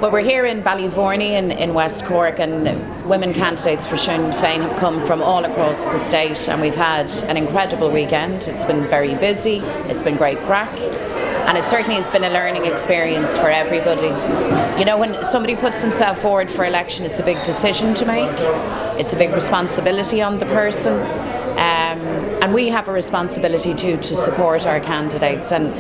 Well, we're here in Ballyvourney in West Cork, and women candidates for Sinn Féin have come from all across the state, and we've had an incredible weekend. It's been very busy, it's been great crack, and it certainly has been a learning experience for everybody. You know, when somebody puts themselves forward for election, it's a big decision to make, it's a big responsibility on the person, and we have a responsibility too to support our candidates. And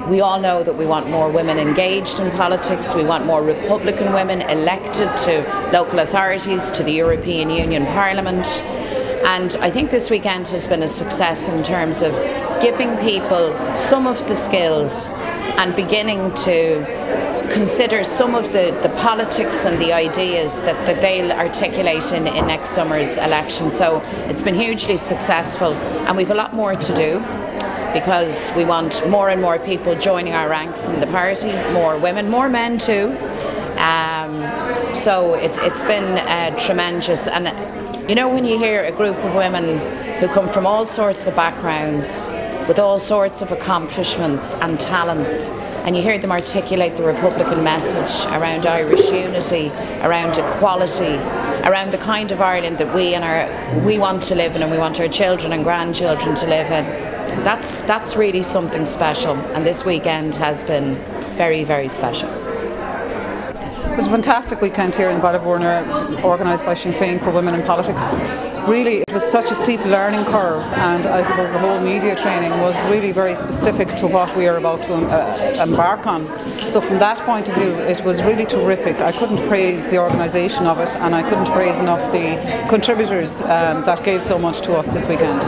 we all know that we want more women engaged in politics, we want more Republican women elected to local authorities, to the European Union Parliament. And I think this weekend has been a success in terms of giving people some of the skills and beginning to consider some of the politics and the ideas that they'll articulate in next summer's election. So it's been hugely successful, and we've a lot more to do, because we want more and more people joining our ranks in the party, more women, more men too. So it's been tremendous. And you know, when you hear a group of women who come from all sorts of backgrounds, with all sorts of accomplishments and talents, and you hear them articulate the Republican message around Irish unity, around equality, around the kind of Ireland that we want to live in, and we want our children and grandchildren to live in, that's really something special, and this weekend has been very, very special. It was a fantastic weekend here in Ballyvourney, organised by Sinn Féin for Women in Politics. Really, it was such a steep learning curve, and I suppose the whole media training was really very specific to what we are about to embark on. So from that point of view, it was really terrific. I couldn't praise the organisation of it, and I couldn't praise enough the contributors that gave so much to us this weekend.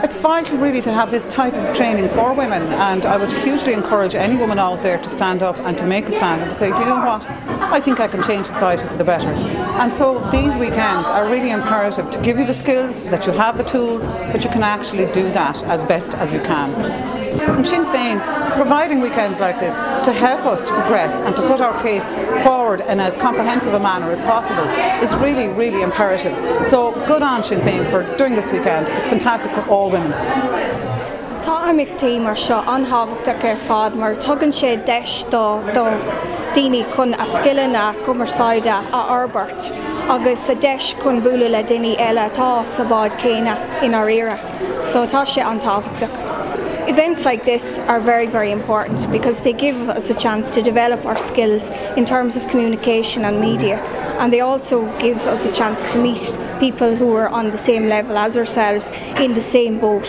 It's vital really to have this type of training for women, and I would hugely encourage any woman out there to stand up and to make a stand and to say, do you know what, I think I can change society for the better. And so these weekends are really imperative to give you the skills, that you have the tools, that you can actually do that as best as you can. And Sinn Féin providing weekends like this to help us to progress and to put our case forward in as comprehensive a manner as possible is really, really imperative. So good on Sinn Féin for doing this weekend. It's fantastic for all women. Tá amig tímar seo anhabhachtach ar fad mar tugann sé deis do daoine chun a skillan a cumarsáide a arbeirt agus a deis chun bualadh le daoine eile atá sa bhád céine inar éire. So tá sé antabhachtach. Events like this are very, very important because they give us a chance to develop our skills in terms of communication and media, and they also give us a chance to meet people who are on the same level as ourselves, in the same boat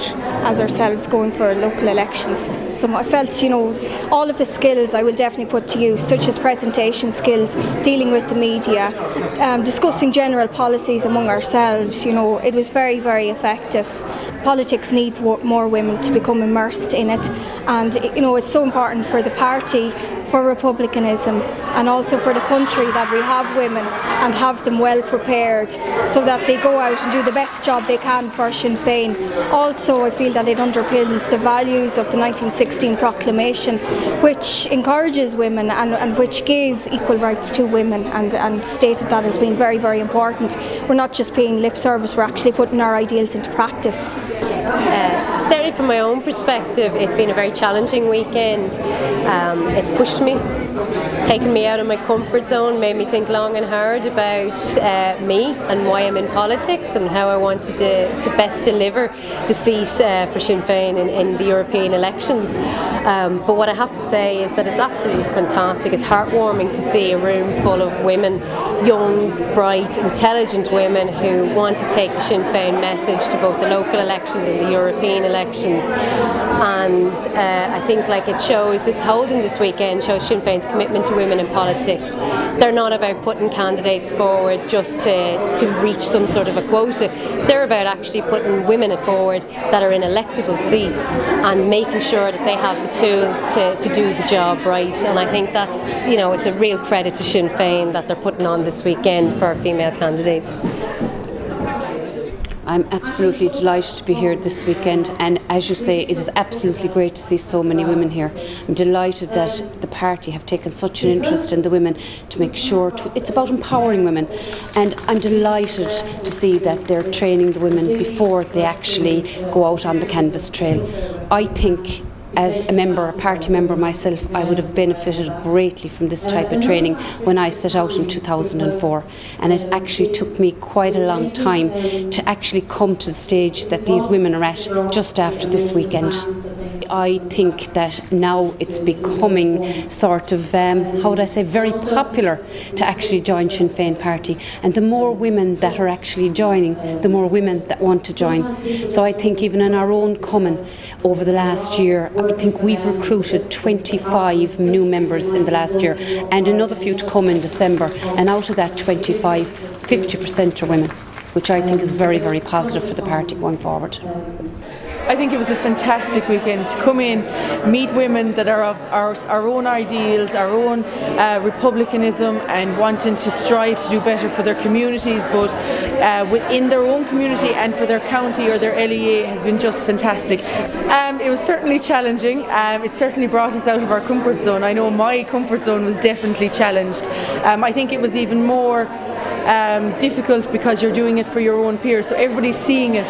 as ourselves, going for local elections. So I felt, you know, all of the skills I will definitely put to use, such as presentation skills, dealing with the media, discussing general policies among ourselves. You know, it was very, very effective. Politics needs more women to become immersed in it, and you know, it's so important for the party, for republicanism, and also for the country that we have women and have them well prepared so that they go out and do the best job they can for Sinn Féin. Also, I feel that it underpins the values of the 1916 proclamation, which encourages women and which gave equal rights to women, and stated that as being very, very important. We're not just paying lip service, we're actually putting our ideals into practice. Certainly from my own perspective, it's been a very challenging weekend. It's pushed me, taken me out of my comfort zone, made me think long and hard about me and why I'm in politics and how I wanted to best deliver the seat for Sinn Féin in the European elections. But what I have to say is that it's absolutely fantastic. It's heartwarming to see a room full of women, young, bright, intelligent women who want to take the Sinn Féin message to both the local elections and the European elections. And I think it shows, holding this weekend shows Sinn Féin's commitment to women in politics. They're not about putting candidates forward just to reach some sort of a quota. They're about actually putting women forward that are in electable seats and making sure that they have the tools to do the job right. And I think that's, you know, it's a real credit to Sinn Féin that they're putting on this weekend for our female candidates. I'm absolutely delighted to be here this weekend, and as you say, it is absolutely great to see so many women here. I'm delighted that the party have taken such an interest in the women to make sure it's about empowering women, and I'm delighted to see that they're training the women before they actually go out on the canvas trail. I think as a member, a party member myself, I would have benefited greatly from this type of training when I set out in 2004. And it actually took me quite a long time to actually come to the stage that these women are at just after this weekend. I think that now it's becoming sort of, how would I say, very popular to actually join Sinn Féin party, and the more women that are actually joining, the more women that want to join. So I think even in our own coming over the last year, I think we've recruited 25 new members in the last year, and another few to come in December, and out of that 25, 50% are women, which I think is very, very positive for the party going forward. I think it was a fantastic weekend to come in, meet women that are of our own ideals, our own republicanism, and wanting to strive to do better for their communities, both within their own community and for their county or their LEA, has been just fantastic. It was certainly challenging. It certainly brought us out of our comfort zone. I know my comfort zone was definitely challenged. I think it was even more difficult because you're doing it for your own peers, so everybody's seeing it,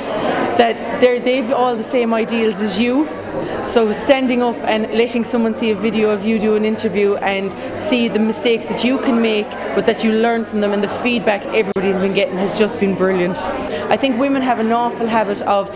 that they've all the same ideals as you. So standing up and letting someone see a video of you do an interview and see the mistakes that you can make but that you learn from them, and the feedback everybody's been getting has just been brilliant. I think women have an awful habit of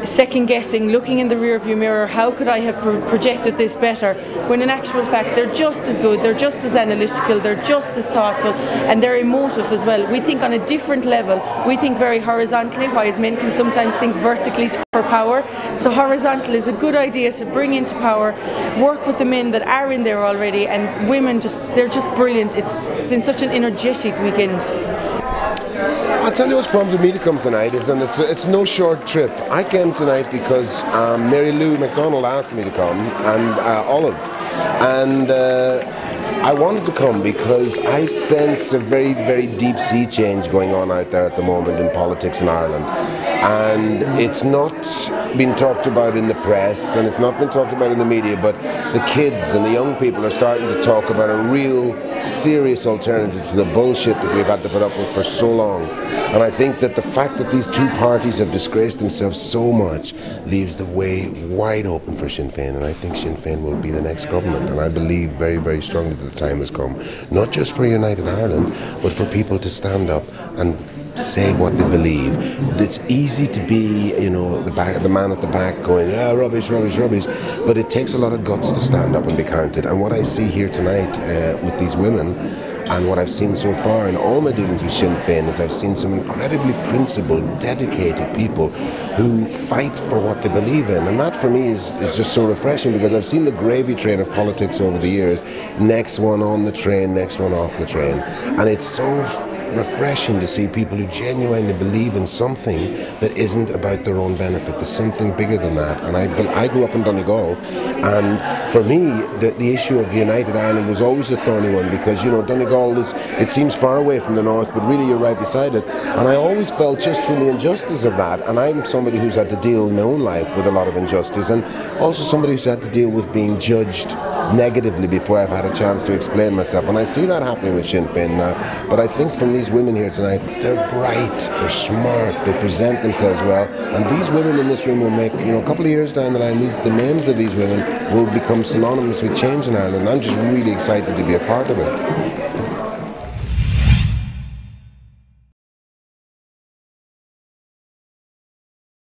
second guessing, looking in the rear view mirror, how could I have projected this better, when in actual fact they're just as good, they're just as analytical, they're just as thoughtful, and they're emotive as well. We think on a different level. We think very horizontally, whereas men can sometimes think vertically for power. So horizontal is a good idea to bring into power, work with the men that are in there already, and women they're just brilliant. It's been such an energetic weekend. I'll tell you what's prompted me to come tonight is, and it's no short trip. I came tonight because Mary Lou MacDonald asked me to come, and Olive, and I wanted to come because I sense a very, very deep sea change going on out there at the moment in politics in Ireland. And it's not been talked about in the press, and it's not been talked about in the media, but the kids and the young people are starting to talk about a real serious alternative to the bullshit that we've had to put up with for so long. And I think that the fact that these two parties have disgraced themselves so much leaves the way wide open for Sinn Féin, and I think Sinn Féin will be the next government, and I believe very, very strongly that the time has come, not just for United Ireland, but for people to stand up and say what they believe. It's easy to be, you know, the man at the back going, rubbish, rubbish, rubbish, but it takes a lot of guts to stand up and be counted. And what I see here tonight with these women, and what I've seen so far in all my dealings with Sinn Féin, is I've seen some incredibly principled, dedicated people who fight for what they believe in. And that for me is just so refreshing, because I've seen the gravy train of politics over the years, next one on the train, next one off the train. And it's so refreshing to see people who genuinely believe in something that isn't about their own benefit. There's something bigger than that. And I grew up in Donegal, and for me the issue of United Ireland was always a thorny one, because, you know, Donegal it seems far away from the north, but really you're right beside it. And I always felt just from the injustice of that, and I'm somebody who's had to deal in my own life with a lot of injustice, and also somebody who's had to deal with being judged negatively before I've had a chance to explain myself. And I see that happening with Sinn Féin now. But I think from these women here tonight, they're bright, they're smart, they present themselves well, and these women in this room will make, you know, a couple of years down the line, the names of these women will become synonymous with change in Ireland. I'm just really excited to be a part of it.